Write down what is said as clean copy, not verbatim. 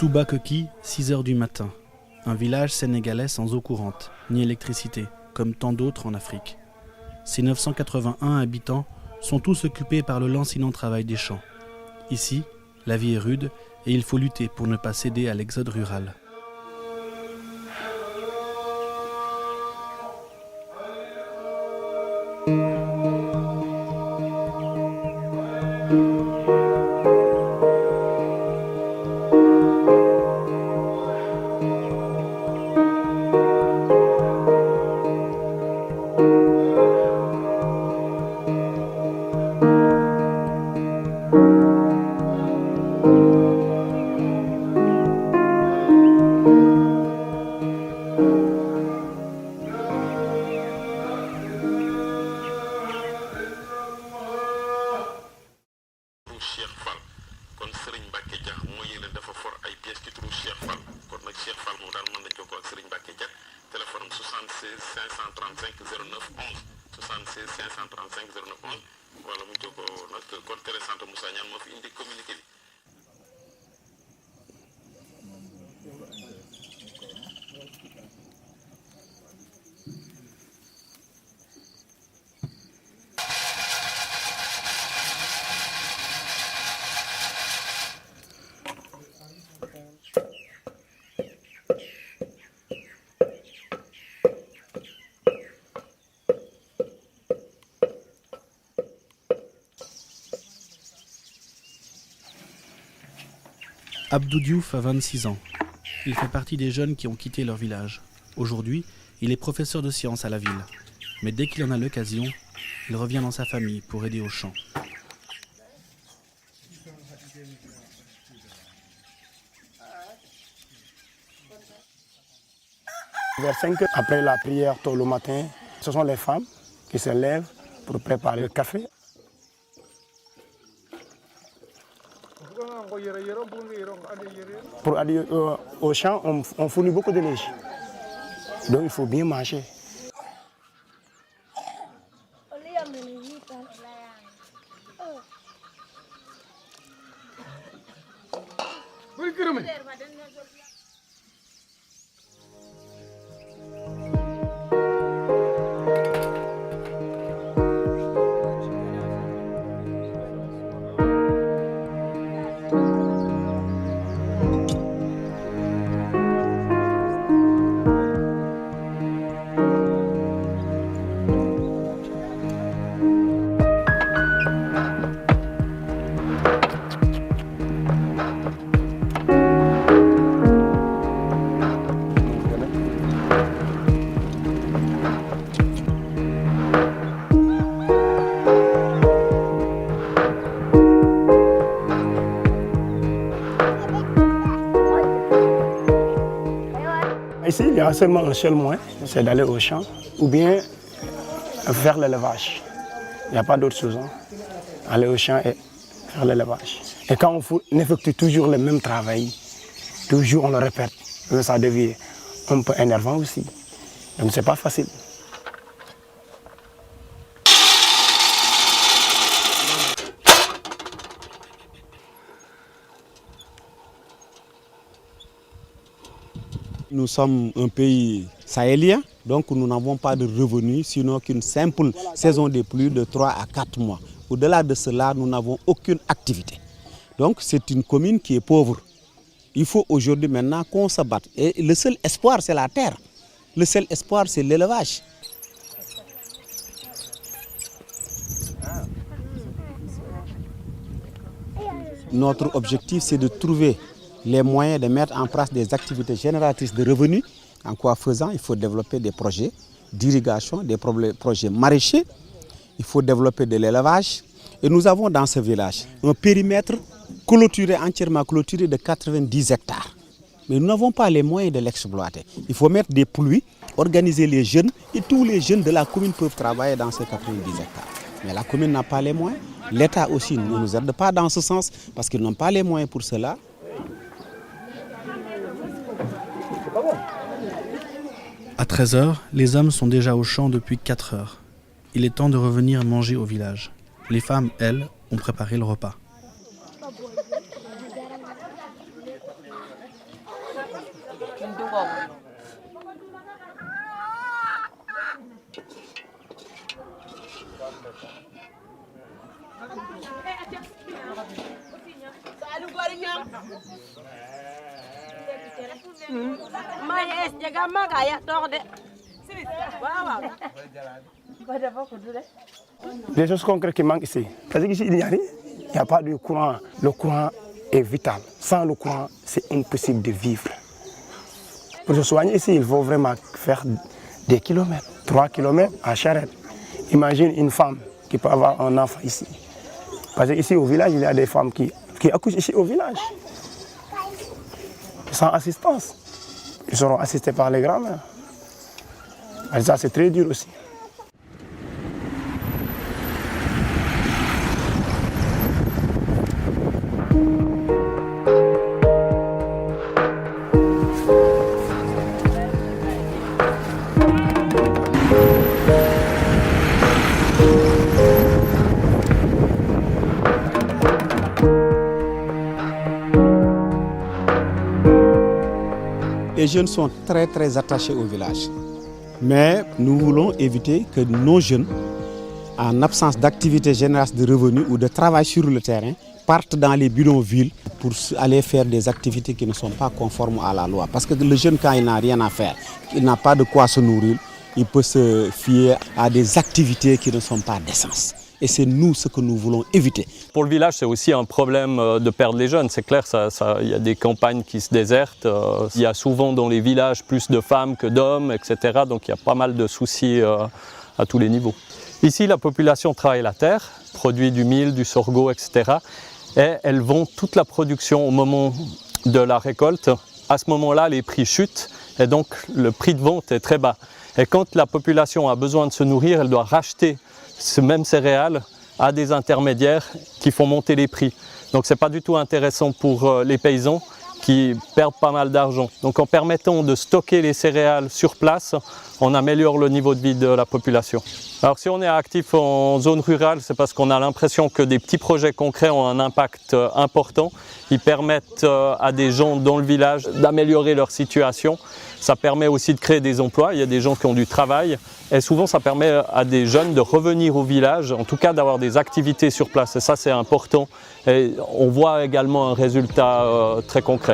Toubacouki, 6 h du matin. Un village sénégalais sans eau courante, ni électricité, comme tant d'autres en Afrique. Ces 981 habitants sont tous occupés par le lancinant travail des champs. Ici, la vie est rude et il faut lutter pour ne pas céder à l'exode rural. Abdou Diouf a 26 ans. Il fait partie des jeunes qui ont quitté leur village. Aujourd'hui, il est professeur de sciences à la ville. Mais dès qu'il en a l'occasion, il revient dans sa famille pour aider au champ. Vers 5 heures, après la prière tôt le matin, ce sont les femmes qui se lèvent pour préparer le café. Pour aller au champ, on fournit beaucoup de neige. Donc il faut bien manger. Ici, il y a seulement un seul moyen, c'est d'aller au champ ou bien faire l'élevage. Il n'y a pas d'autre chose. Aller au champ et faire l'élevage. Et quand on effectue toujours le même travail, toujours on le répète, ça devient un peu énervant aussi. Donc c'est pas facile. Nous sommes un pays sahélien, donc nous n'avons pas de revenus, sinon qu'une simple saison de pluie de 3 à 4 mois. Au-delà de cela, nous n'avons aucune activité. Donc c'est une commune qui est pauvre. Il faut aujourd'hui maintenant qu'on se batte. Et le seul espoir, c'est la terre. Le seul espoir, c'est l'élevage. Notre objectif, c'est de trouver les moyens de mettre en place des activités génératrices de revenus. En quoi faisant, il faut développer des projets d'irrigation, des projets maraîchers. Il faut développer de l'élevage. Et nous avons dans ce village un périmètre clôturé, entièrement clôturé de 90 hectares. Mais nous n'avons pas les moyens de l'exploiter. Il faut mettre des pluies, organiser les jeunes et tous les jeunes de la commune peuvent travailler dans ces 90 hectares. Mais la commune n'a pas les moyens. L'État aussi ne nous aide pas dans ce sens parce qu'ils n'ont pas les moyens pour cela. À 13 h, les hommes sont déjà au champ depuis 4 heures. Il est temps de revenir manger au village. Les femmes, elles, ont préparé le repas. Des choses concrètes qui manquent ici. Parce qu'ici, il n'y a rien. Il n'y a pas de courant. Le courant est vital. Sans le courant, c'est impossible de vivre. Pour se soigner ici, il faut vraiment faire des kilomètres. 3 kilomètres à charrette. Imagine une femme qui peut avoir un enfant ici. Parce qu'ici au village, il y a des femmes qui accouchent ici au village. Sans assistance. Ils seront assistés par les grands-mères. Et ça, c'est très dur aussi. Les jeunes sont très attachés au village. Mais nous voulons éviter que nos jeunes, en absence d'activité génératrice de revenus ou de travail sur le terrain, partent dans les bidonvilles pour aller faire des activités qui ne sont pas conformes à la loi. Parce que le jeune, quand il n'a rien à faire, il n'a pas de quoi se nourrir, il peut se fier à des activités qui ne sont pas d'essence. Et c'est nous ce que nous voulons éviter. Pour le village, c'est aussi un problème de perdre les jeunes. C'est clair, il y a des campagnes qui se désertent. Il y a souvent dans les villages plus de femmes que d'hommes, etc. Donc il y a pas mal de soucis à tous les niveaux. Ici, la population travaille la terre, produit du mil, du sorgho, etc. Et elles vend toute la production au moment de la récolte. À ce moment-là, les prix chutent et donc le prix de vente est très bas. Et quand la population a besoin de se nourrir, elle doit racheter ce même céréales à des intermédiaires qui font monter les prix. Donc ce n'est pas du tout intéressant pour les paysans qui perdent pas mal d'argent. Donc en permettant de stocker les céréales sur place, on améliore le niveau de vie de la population. Alors si on est actif en zone rurale, c'est parce qu'on a l'impression que des petits projets concrets ont un impact important. Ils permettent à des gens dans le village d'améliorer leur situation. Ça permet aussi de créer des emplois, il y a des gens qui ont du travail et souvent ça permet à des jeunes de revenir au village, en tout cas d'avoir des activités sur place et ça c'est important. Et on voit également un résultat très concret.